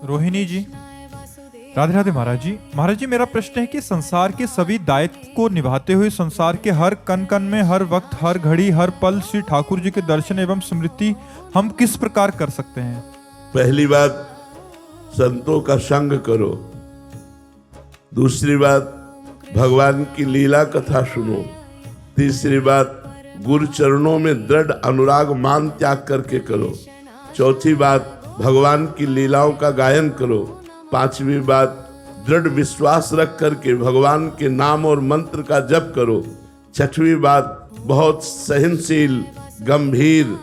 रोहिणी जी, राधे राधे महाराज जी। महाराज जी, मेरा प्रश्न है कि संसार के सभी दायित्व को निभाते हुए संसार के हर कण कण में, हर वक्त, हर घड़ी, हर पल श्री ठाकुर जी के दर्शन एवं स्मृति हम किस प्रकार कर सकते हैं? पहली बात, संतों का संग करो। दूसरी बात, भगवान की लीला कथा सुनो। तीसरी बात, गुरु चरणों में दृढ़ अनुराग मान त्याग करके करो। चौथी बात, भगवान की लीलाओं का गायन करो। पांचवी बात, दृढ़ विश्वास रख करके भगवान के नाम और मंत्र का जप करो। छठवीं बात, बहुत सहनशील गंभीर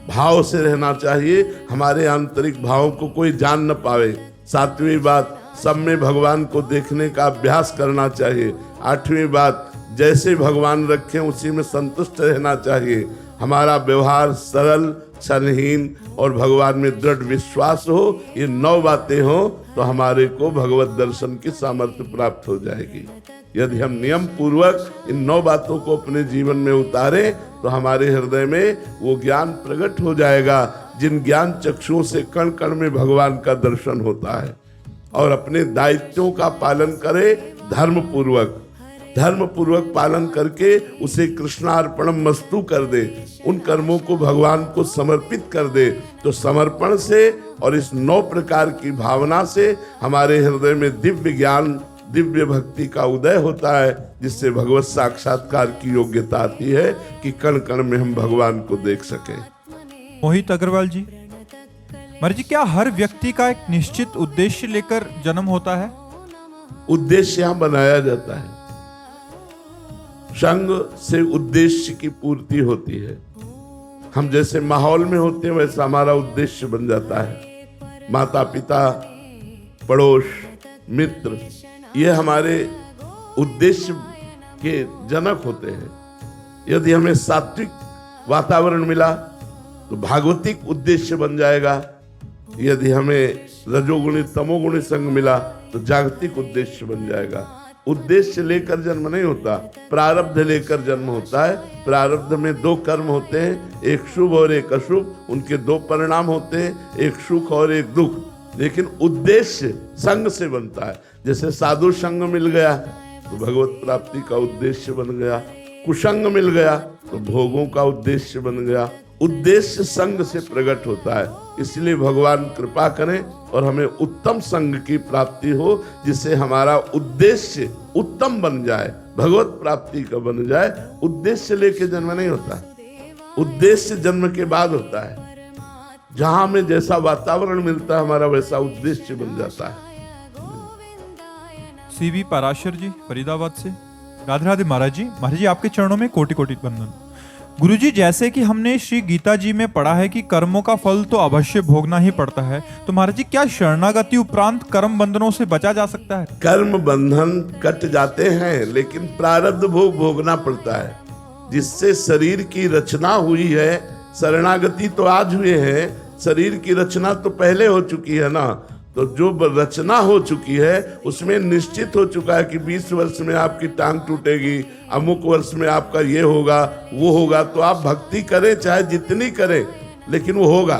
भाव से रहना चाहिए, हमारे आंतरिक भावों को कोई जान न पावे। सातवीं बात, सब में भगवान को देखने का अभ्यास करना चाहिए। आठवीं बात, जैसे भगवान रखें उसी में संतुष्ट रहना चाहिए। हमारा व्यवहार सरल, छलहीन और भगवान में दृढ़ विश्वास हो। ये 9 बातें हो तो हमारे को भगवत दर्शन की सामर्थ्य प्राप्त हो जाएगी। यदि हम नियम पूर्वक इन 9 बातों को अपने जीवन में उतारें तो हमारे हृदय में वो ज्ञान प्रकट हो जाएगा, जिन ज्ञान चक्षुओं से कण कण में भगवान का दर्शन होता है। और अपने दायित्वों का पालन करें धर्म पूर्वक पालन करके उसे कृष्णार्पणम मस्तु कर दे, उन कर्मों को भगवान को समर्पित कर दे। तो समर्पण से और इस 9 प्रकार की भावना से हमारे हृदय में दिव्य ज्ञान, दिव्य भक्ति का उदय होता है, जिससे भगवत साक्षात्कार की योग्यता आती है कि कण कण में हम भगवान को देख सके। मोहित अग्रवाल जी, महाराज जी, क्या हर व्यक्ति का एक निश्चित उद्देश्य लेकर जन्म होता है? उद्देश्य यहाँ बनाया जाता है, संग से उद्देश्य की पूर्ति होती है। हम जैसे माहौल में होते हैं वैसा हमारा उद्देश्य बन जाता है। माता पिता, पड़ोस, मित्र, ये हमारे उद्देश्य के जनक होते हैं। यदि हमें सात्विक वातावरण मिला तो भागवतिक उद्देश्य बन जाएगा। यदि हमें रजोगुणी तमोगुणी संग मिला तो जागतिक उद्देश्य बन जाएगा। उद्देश्य लेकर जन्म नहीं होता, प्रारब्ध लेकर जन्म होता है। प्रारब्ध में 2 कर्म होते हैं, एक शुभ और एक अशुभ। उनके 2 परिणाम होते हैं, एक सुख और एक दुख। लेकिन उद्देश्य संग से बनता है। जैसे साधु संग मिल गया तो भगवत प्राप्ति का उद्देश्य बन गया, कुसंग मिल गया तो भोगों का उद्देश्य बन गया। उद्देश्य संग से प्रकट होता है। इसलिए भगवान कृपा करें और हमें उत्तम संग की प्राप्ति हो, जिससे हमारा उद्देश्य उत्तम बन जाए, भगवत प्राप्ति का बन जाए। उद्देश्य लेके जन्म नहीं होता, उद्देश्य जन्म के बाद होता है। जहां हमें जैसा वातावरण मिलता है हमारा वैसा उद्देश्य बन जाता है। सीबी पराशर जी, फरीदाबाद से, राधे राधे महाराज जी। महाराज जी, आपके चरणों में कोटि कोटि वंदन। गुरुजी, जैसे कि हमने श्री गीता जी में पढ़ा है कि कर्मों का फल तो अवश्य भोगना ही पड़ता है, तो महाराज जी, क्या शरणागति उपरांत कर्म बंधनों से बचा जा सकता है? कर्म बंधन कट जाते हैं, लेकिन प्रारब्ध भोग भोगना पड़ता है। जिससे शरीर की रचना हुई है, शरणागति तो आज हुए हैं, शरीर की रचना तो पहले हो चुकी है ना। तो जो रचना हो चुकी है उसमें निश्चित हो चुका है कि 20 वर्ष में आपकी टांग टूटेगी, अमुक वर्ष में आपका ये होगा वो होगा। तो आप भक्ति करें चाहे जितनी करें, लेकिन वो होगा,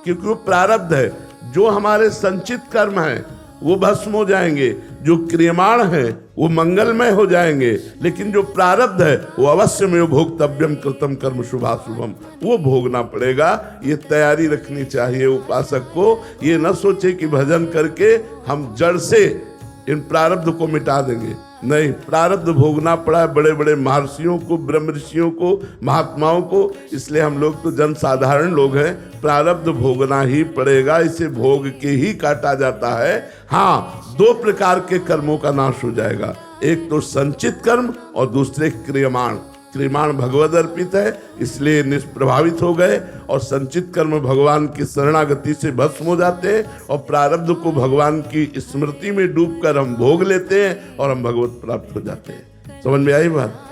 क्योंकि वो प्रारब्ध है। जो हमारे संचित कर्म हैं वो भस्म हो जाएंगे, जो क्रियमाण है वो मंगलमय हो जाएंगे, लेकिन जो प्रारब्ध है वो अवश्य में भोक्तव्यम कृतम कर्म शुभाशुभम, वो भोगना पड़ेगा। ये तैयारी रखनी चाहिए उपासक को। ये न सोचे कि भजन करके हम जड़ से इन प्रारब्ध को मिटा देंगे। नहीं, प्रारब्ध भोगना पड़ा है बड़े बड़े महर्षियों को, ब्रह्म ऋषियों को, महात्माओं को। इसलिए हम लोग तो जनसाधारण लोग हैं, प्रारब्ध भोगना ही पड़ेगा। इसे भोग के ही काटा जाता है। हाँ, 2 प्रकार के कर्मों का नाश हो जाएगा, एक तो संचित कर्म और दूसरे क्रियमाण। क्रियमाण भगवद अर्पित है, इसलिए निष्प्रभावित हो गए, और संचित कर्म भगवान की शरणागति से भस्म हो जाते हैं, और प्रारब्ध को भगवान की स्मृति में डूबकर हम भोग लेते हैं और हम भगवत प्राप्त हो जाते हैं। समझ में आई बात?